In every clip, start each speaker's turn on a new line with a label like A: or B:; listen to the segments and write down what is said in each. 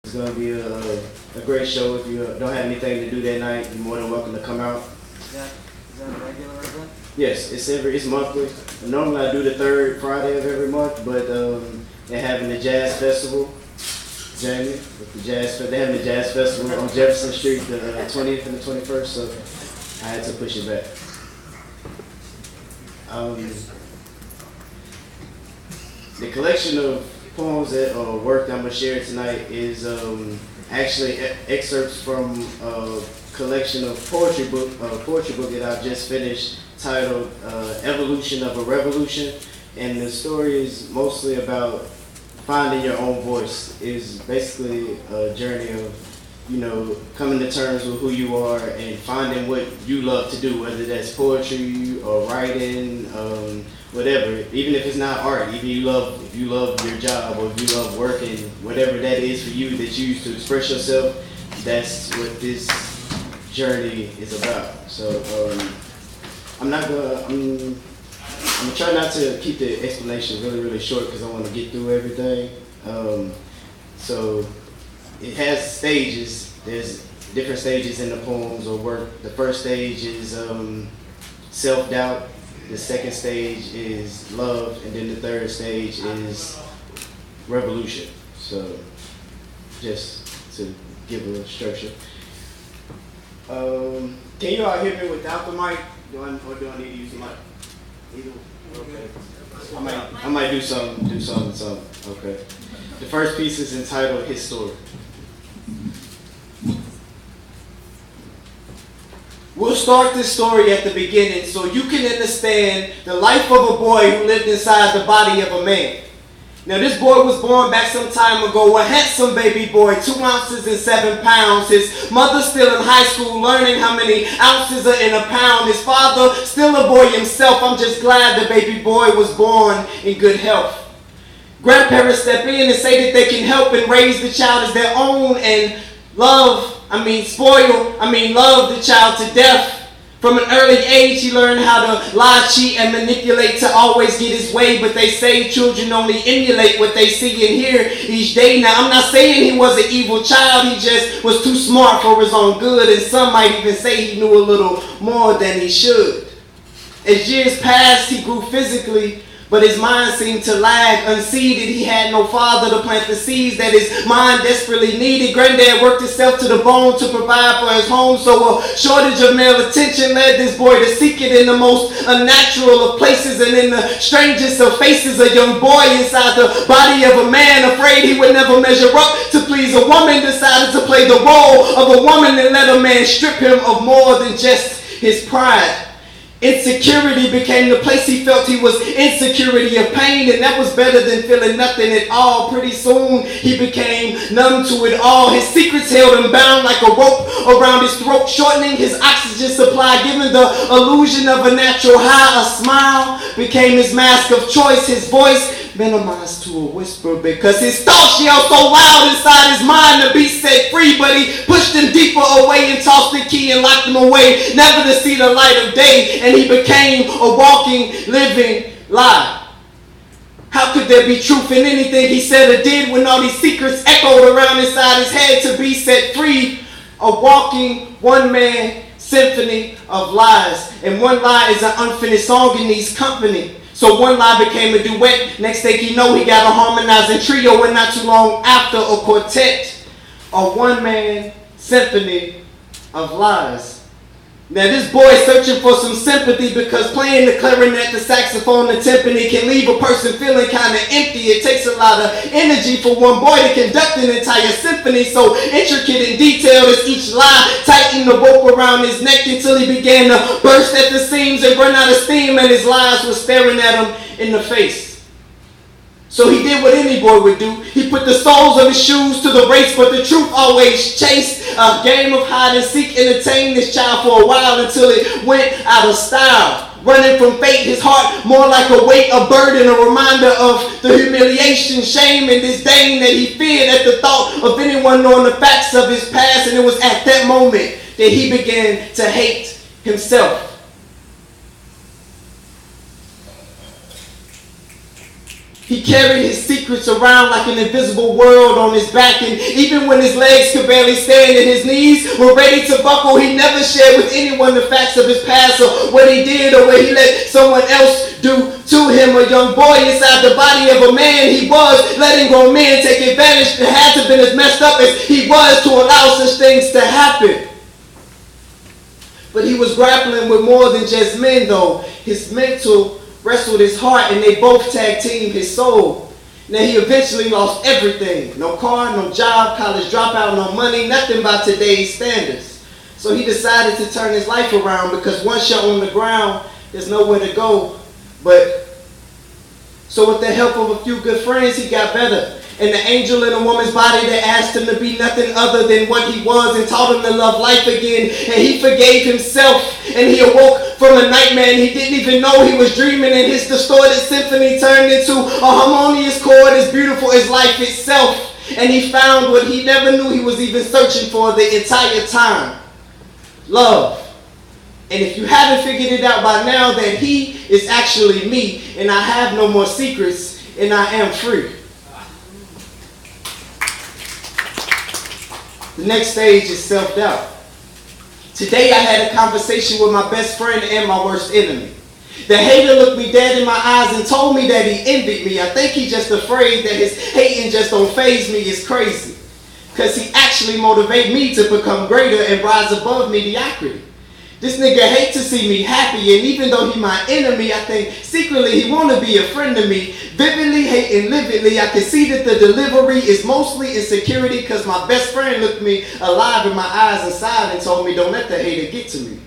A: It's going to be a great show. If you don't have anything to do that night, you're more than welcome to come out.
B: Is that a regular event?
A: Yes, it's monthly. Normally I do the third Friday of every month, but they're having the Jazz Festival, Jamie, with they're having the Jazz Festival on Jefferson Street, the 20th and the 21st, so I had to push it back. The collection of poems that work that I'm gonna share tonight is actually excerpts from a collection of poetry book that I've just finished, titled "Evolution of a Revolution," and the story is mostly about finding your own voice. Is basically a journey of coming to terms with who you are and finding what you love to do, whether that's poetry or writing, whatever. Even if it's not art, even if you love your job or if you love working, whatever that is for you that you use to express yourself, that's what this journey is about. So I'm gonna try not to keep the explanation really short because I want to get through everything. So it has stages. There's different stages in the poems or work. The first stage is self-doubt. The second stage is love, and then the third stage is revolution. So just to give a structure. Can you all hear me without the mic? Do I need to use the mic? Either. Okay. I might do something. Okay. The first piece is entitled "His Story." We'll start this story at the beginning so you can understand the life of a boy who lived inside the body of a man. Now, this boy was born back some time ago, a handsome baby boy, 2 ounces and 7 pounds. His mother still in high school, learning how many ounces are in a pound. His father still a boy himself. I'm just glad the baby boy was born in good health. Grandparents step in and say that they can help and raise the child as their own and love the child to death. From an early age, he learned how to lie, cheat, and manipulate to always get his way. But they say children only emulate what they see and hear each day. Now, I'm not saying he was an evil child. He just was too smart for his own good. And some might even say he knew a little more than he should. As years passed, he grew physically, but his mind seemed to lag unseeded. He had no father to plant the seeds that his mind desperately needed. Granddad worked himself to the bone to provide for his home, so a shortage of male attention led this boy to seek it in the most unnatural of places and in the strangest of faces. A young boy inside the body of a man, afraid he would never measure up to please a woman, decided to play the role of a woman and let a man strip him of more than just his pride. Insecurity became the place he felt he was insecurity of pain, and that was better than feeling nothing at all. Pretty soon he became numb to it all. His secrets held him bound like a rope around his throat, shortening his oxygen supply, giving the illusion of a natural high. A smile became his mask of choice. His voice minimized to a whisper because his thoughts yelled so loud inside his mind to be set free, but he pushed them deeper away and tossed the key and locked them away, never to see the light of day, and he became a walking, living lie. How could there be truth in anything he said or did when all these secrets echoed around inside his head to be set free? A walking, one-man symphony of lies, and one lie is an unfinished song and needs company. So one lie became a duet. Next thing you know, he got a harmonizing trio, and not too long after, a quartet. A one-man symphony of lies. Now this boy is searching for some sympathy because playing the clarinet, the saxophone, the timpani can leave a person feeling kind of empty. It takes a lot of energy for one boy to conduct an entire symphony, so intricate and detailed as each lie tightened the rope around his neck until he began to burst at the seams and run out of steam, and his lies were staring at him in the face. So he did what any boy would do. He put the soles of his shoes to the race, but the truth always chased. A game of hide and seek entertained this child for a while until it went out of style. Running from fate, his heart more like a weight, a burden, a reminder of the humiliation, shame, and disdain that he feared at the thought of anyone knowing the facts of his past. And it was at that moment that he began to hate himself. He carried his secrets around like an invisible world on his back, and even when his legs could barely stand and his knees were ready to buckle, he never shared with anyone the facts of his past or what he did or what he let someone else do to him. A young boy inside the body of a man, he was letting grown men take advantage. It had to have been as messed up as he was to allow such things to happen. But he was grappling with more than just men, though. His mental wrestled his heart, and they both tag teamed his soul. Now he eventually lost everything. No car, no job, college dropout, no money, nothing by today's standards. So he decided to turn his life around, because once you're on the ground, there's nowhere to go. So with the help of a few good friends, he got better. And the angel in a woman's body that asked him to be nothing other than what he was and taught him to love life again. And he forgave himself, and he awoke from a nightmare, and he didn't even know he was dreaming, and his distorted symphony turned into a harmonious chord as beautiful as life itself. And he found what he never knew he was even searching for the entire time: love. And if you haven't figured it out by now, that he is actually me, and I have no more secrets, and I am free. The next stage is self-doubt. Today I had a conversation with my best friend and my worst enemy. The hater looked me dead in my eyes and told me that he envied me. I think he's just afraid that his hating just don't faze me. It's crazy. Because he actually motivated me to become greater and rise above mediocrity. This nigga hate to see me happy, and even though he my enemy, I think secretly he want to be a friend to me. Vividly, hating lividly, I can see that the delivery is mostly insecurity, because my best friend looked me alive in my eyes inside and told me, don't let the hater get to me.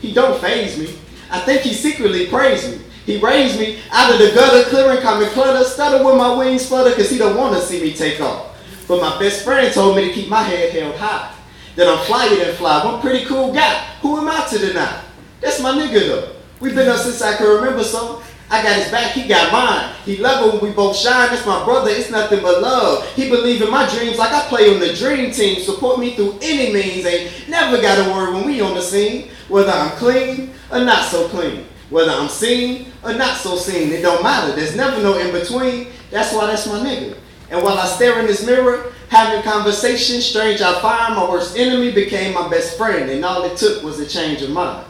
A: He don't faze me. I think he secretly praised me. He raised me out of the gutter, clearing common clutter, stutter when my wings flutter, because he don't want to see me take off. But my best friend told me to keep my head held high, that I'm flyer than fly. I'm a pretty cool guy. Who am I to deny? That's my nigga though. We've been up since I can remember, so I got his back, he got mine. He love it when we both shine. That's my brother, it's nothing but love. He believe in my dreams like I play on the dream team. Support me through any means. Ain't never got a word when we on the scene. Whether I'm clean or not so clean. Whether I'm seen or not so seen. It don't matter. There's never no in between. That's why that's my nigga. And while I stare in this mirror, having conversations, strange I find, my worst enemy became my best friend, and all it took was a change of mind.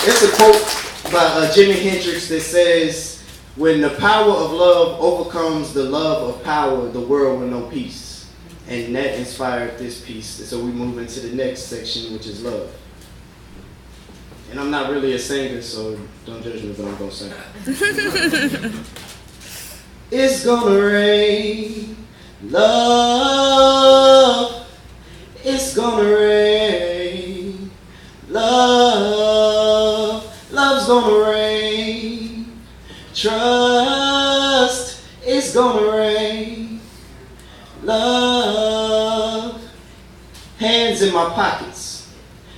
A: It's a quote by Jimi Hendrix that says, when the power of love overcomes the love of power, the world will know peace. And that inspired this piece. So we move into the next section, which is love. And I'm not really a singer, so don't judge me, but I'm gonna sing. It's gonna rain, love. It's gonna rain, love. Love's gonna rain, trust. It's gonna rain, love. Hands in my pockets.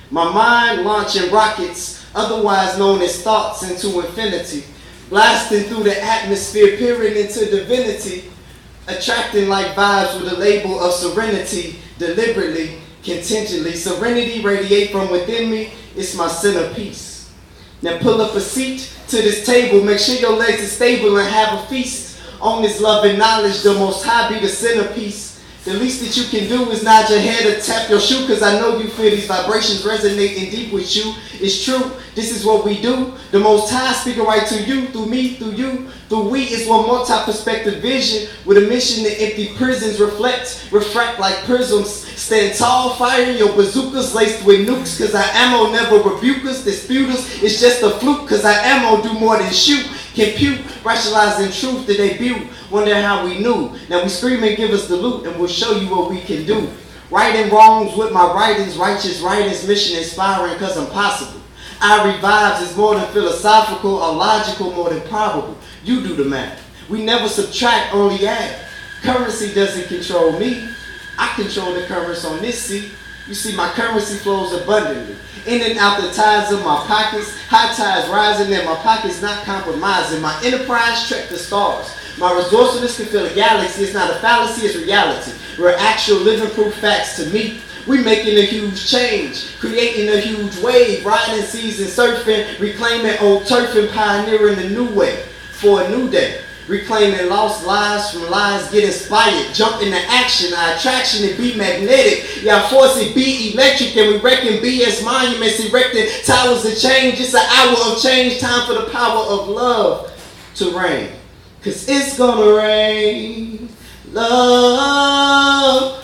A: My mind launching rockets, otherwise known as thoughts, into infinity. Blasting through the atmosphere, peering into divinity. Attracting like vibes with a label of serenity. Deliberately, contingently. Serenity radiate from within me. It's my centerpiece. Now pull up a seat to this table. Make sure your legs are stable and have a feast on this love and knowledge. The most high be the centerpiece. The least that you can do is nod your head or tap your shoe, because I know you feel these vibrations resonating deep with you. It's true, this is what we do. The Most High speaking right to you, through me, through you, through we. Is one multi-perspective vision with a mission to empty prisons, refract like prisms. Stand tall, firing your bazookas laced with nukes, because our ammo never rebuke us, dispute us. It's just a fluke, because our ammo do more than shoot. Compute, rationalizing truth to debut. Wonder how we knew. Now we scream and give us the loot, and we'll show you what we can do. Righting wrongs with my writings, righteous writings, mission inspiring, because I'm possible. I revives is more than philosophical or logical, more than probable. You do the math. We never subtract, only add. Currency doesn't control me. I control the currents on this sea. You see, my currency flows abundantly. In and out the tides of my pockets. High tides rising and my pockets not compromising. My enterprise trek the stars. My resourcefulness can fill a galaxy. It's not a fallacy, it's reality. We're actual living proof facts to me. We making a huge change, creating a huge wave, riding seas and surfing, reclaiming old turf and pioneering a new way for a new day. Reclaiming lost lives from lies, get inspired, jump into action, our attraction it be magnetic, our force it be electric, and we reckon be as monuments, erecting towers of change. It's an hour of change, time for the power of love to reign. Cause it's gonna rain, love,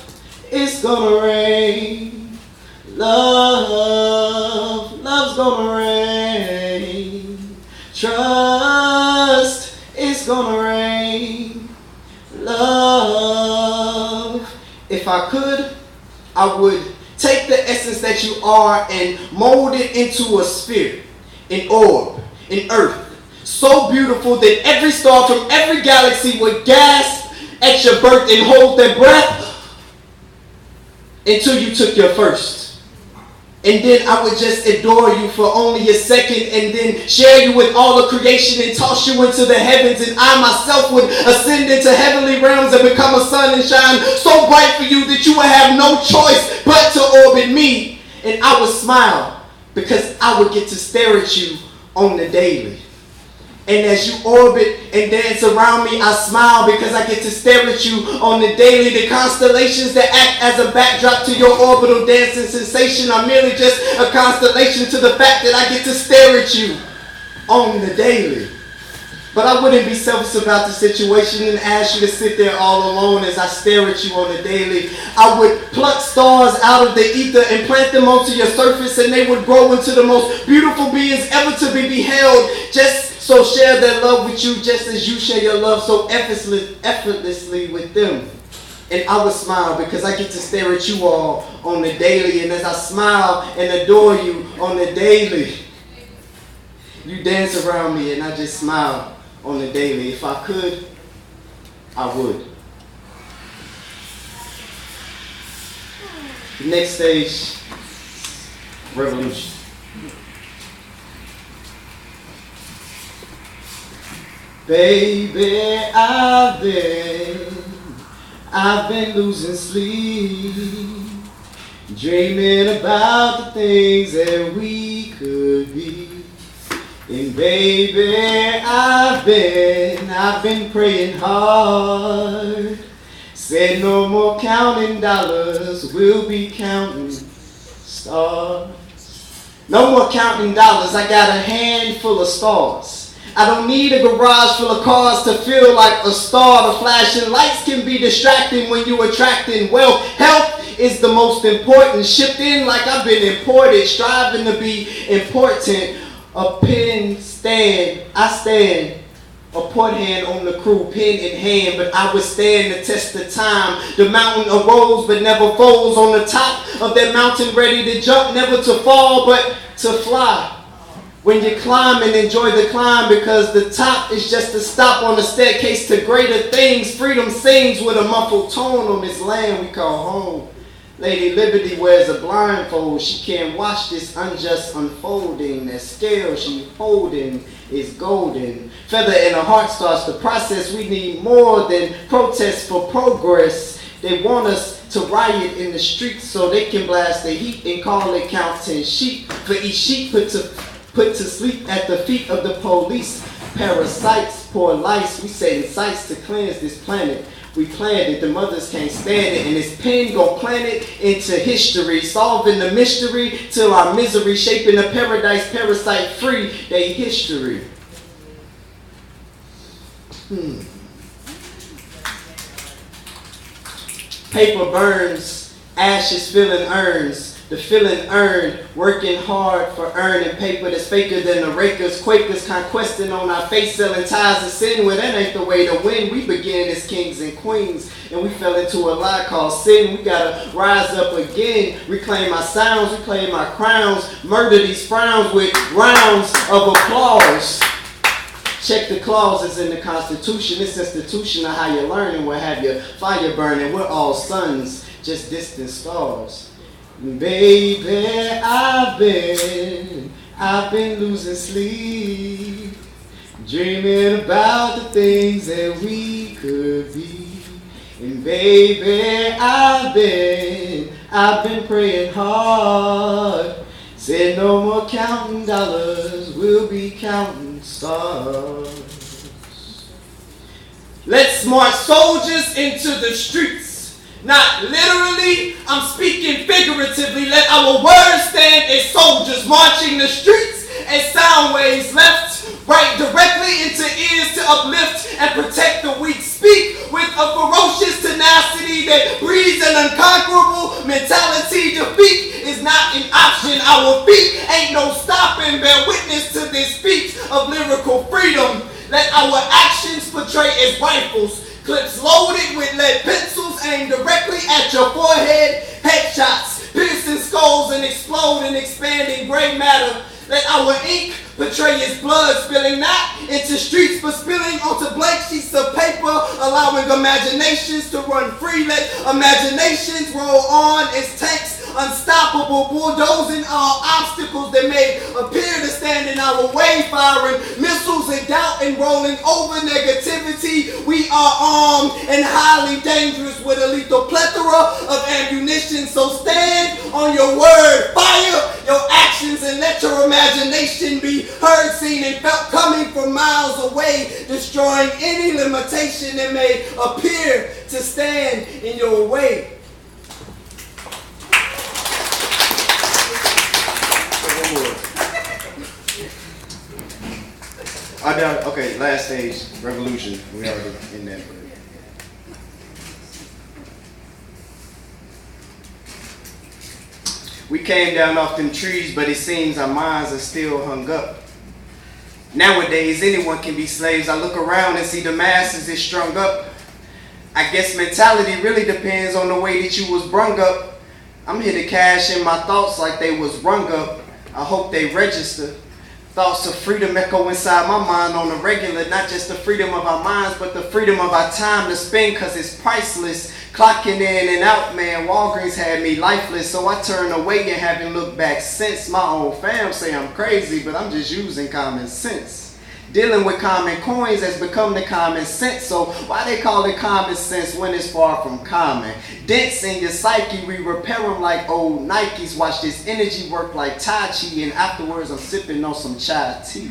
A: it's gonna rain, love, love's gonna rain, trust, it's gonna rain, love. If I could, I would take the essence that you are and mold it into a sphere, an orb, an earth, so beautiful that every star from every galaxy would gasp at your birth and hold their breath until you took your first. And then I would just adore you for only a second and then share you with all of creation and toss you into the heavens, and I myself would ascend into heavenly realms and become a sun and shine so bright for you that you would have no choice but to orbit me. And I would smile because I would get to stare at you on the daily. And as you orbit and dance around me, I smile because I get to stare at you on the daily. The constellations that act as a backdrop to your orbital dancing sensation are merely just a constellation to the fact that I get to stare at you on the daily. But I wouldn't be selfish about the situation and ask you to sit there all alone as I stare at you on the daily. I would pluck stars out of the ether and plant them onto your surface, and they would grow into the most beautiful beings ever to be beheld. So share their love with you just as you share your love so effortlessly with them. And I would smile because I get to stare at you all on the daily. And as I smile and adore you on the daily, you dance around me and I just smile on the daily. If I could, I would. The next stage, revolution. Baby, I've been losing sleep, dreaming about the things that we could be. And baby, I've been praying hard. Said no more counting dollars, we'll be counting stars. No more counting dollars, I got a handful of stars. I don't need a garage full of cars to feel like a star. The flashing lights can be distracting when you're attracting wealth. Health is the most important. Shipped in like I've been imported, striving to be important. A pen stand, I stand. A port hand on the crew, pen in hand, but I withstand the test of time. The mountain arose but never falls. On the top of that mountain, ready to jump, never to fall but to fly. When you climb and enjoy the climb, because the top is just a stop on the staircase to greater things. Freedom sings with a muffled tone on this land we call home. Lady Liberty wears a blindfold. She can't watch this unjust unfolding. That scale she holding is golden. Feather in her heart starts the process. We need more than protests for progress. They want us to riot in the streets so they can blast the heat and call it counting sheep. For each sheep put to sleep at the feet of the police. Parasites pour lice. We setting sights to cleanse this planet. We planned it, the mothers can't stand it, and this pen gon' plant it into history, solving the mystery till our misery, shaping a paradise parasite free, they history. Paper burns, ashes filling urns. The feeling earned, working hard for earning paper that's faker than the rakers, Quakers conquesting on our face, selling ties of sin. Well, that ain't the way to win. We began as kings and queens, and we fell into a lie called sin. We gotta rise up again, reclaim our sounds, reclaim our crowns, murder these frowns with rounds of applause. Check the clauses in the Constitution. This institution of higher learning will have your fire burning. We're all sons, just distant stars. Baby, I've been losing sleep, dreaming about the things that we could be. And baby, I've I've been praying hard. Said no more counting dollars, we'll be counting stars. Let's march soldiers into the streets. Not literally, I'm speaking figuratively. Let our words stand as soldiers marching the streets as sound waves left, right directly into ears to uplift and protect the weak. Speak with a ferocious tenacity that breeds an unconquerable mentality. Defeat is not an option. Our feet ain't no stopping. Bear witness to this speech of lyrical freedom. Let our actions portray as rifles, clips loaded with lead pencils aimed directly at your forehead. Headshots, piercing skulls and explode in expanding gray matter. Let our ink portray as blood spilling not into streets but spilling onto blank sheets of paper, allowing imaginations to run free. Let imaginations roll on as tanks, unstoppable, bulldozing all obstacles that may appear to stand in our way, firing missiles and doubt and rolling over negativity. We are armed and highly dangerous with a lethal plethora of ammunition. So stand on your word, fire your actions, and let your imagination be heard, seen, and felt coming from miles away, destroying any limitation that may appear to stand in your way. Okay, last stage, revolution. We already in that. We came down off them trees, but it seems our minds are still hung up. Nowadays, anyone can be slaves. I look around and see the masses is strung up. I guess mentality really depends on the way that you was brung up. I'm here to cash in my thoughts like they was rung up. I hope they register. Thoughts of freedom echo inside my mind on the regular. Not just the freedom of our minds, but the freedom of our time to spend, cause it's priceless. Clocking in and out, man, Walgreens had me lifeless. So I turned away and haven't looked back since. My own fam say I'm crazy, but I'm just using common sense. Dealing with common coins has become the common sense. So why they call it common sense when it's far from common? Dents in your psyche, we repair them like old Nikes. Watch this energy work like Tai Chi, and afterwards I'm sipping on some chai tea.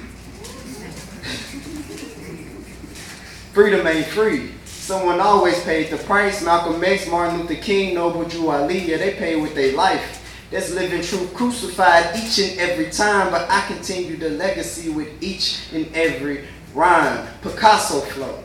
A: Freedom ain't free. Someone always paid the price. Malcolm X, Martin Luther King, Noble Drew Ali, yeah, they paid with their life. That's living truth crucified each and every time, but I continue the legacy with each and every rhyme. Picasso flow.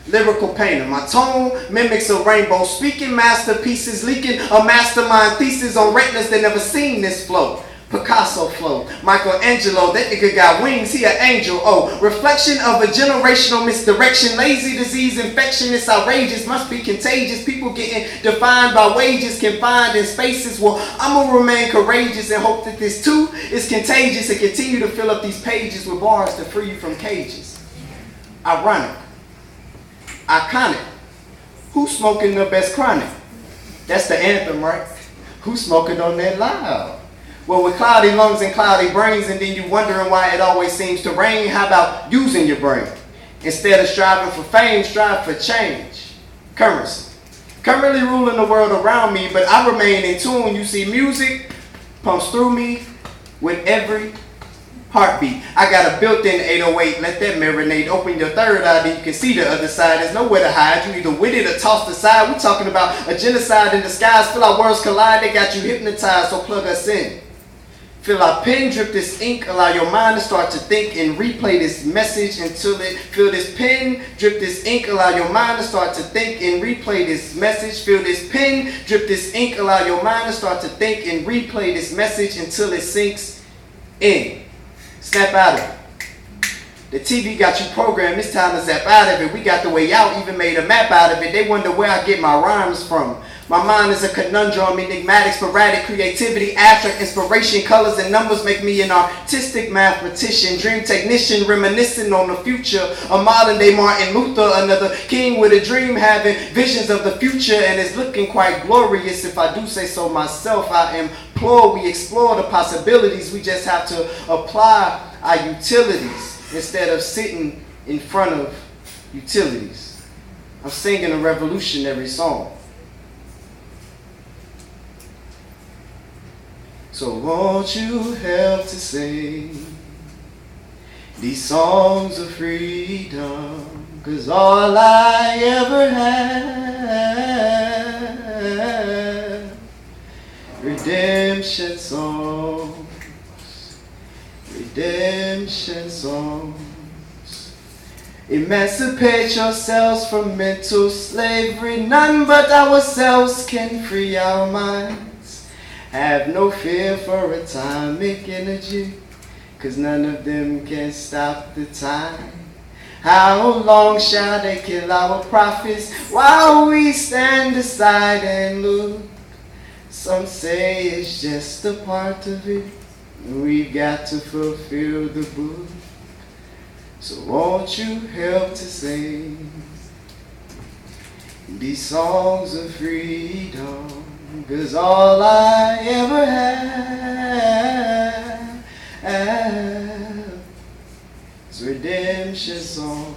A: Lyrical painter, my tone mimics a rainbow, speaking masterpieces, leaking a mastermind thesis on retinas that never seen this flow. Picasso flow. Michelangelo, that nigga got wings, he an angel. Oh, reflection of a generational misdirection. Lazy disease, infection, it's outrageous, must be contagious. People getting defined by wages, confined in spaces. Well, I'ma remain courageous and hope that this too is contagious and continue to fill up these pages with bars to free you from cages. Ironic. Iconic. Who's smoking the best chronic? That's the anthem, right? Who's smoking on that loud? Well, with cloudy lungs and cloudy brains, and then you wondering why it always seems to rain, how about using your brain? Instead of striving for fame, strive for change. Currency. Currently ruling the world around me, but I remain in tune. You see, music pumps through me with every heartbeat. I got a built-in 808, let that marinate. Open your third eye, then you can see the other side. There's nowhere to hide. You either with it or tossed aside. We're talking about a genocide in disguise. Feel our worlds collide, they got you hypnotized, so plug us in. Feel our pen drip this ink, allow your mind to start to think and replay this message until it, feel this pen drip this ink, allow your mind to start to think and replay this message. Feel this pen drip this ink, allow your mind to start to think and replay this message until it sinks in. Snap out of it. The TV got you programmed, it's time to zap out of it. We got the way out, even made a map out of it. They wonder where I get my rhymes from. My mind is a conundrum, enigmatic, sporadic creativity, abstract inspiration, colors and numbers make me an artistic mathematician, dream technician, reminiscing on the future. A modern day Martin Luther, another king with a dream, having visions of the future, and it's looking quite glorious. If I do say so myself, I implore we explore the possibilities. We just have to apply our utilities instead of sitting in front of utilities. I'm singing a revolutionary song. So won't you help to sing these songs of freedom? 'Cause all I ever had, redemption songs, redemption songs. Emancipate yourselves from mental slavery. None but ourselves can free our minds. Have no fear for atomic energy, 'cause none of them can stop the time. How long shall they kill our prophets while we stand aside and look? Some say it's just a part of it. We've got to fulfill the book. So won't you help to sing these songs of freedom? 'Cause all I ever had is redemption songs.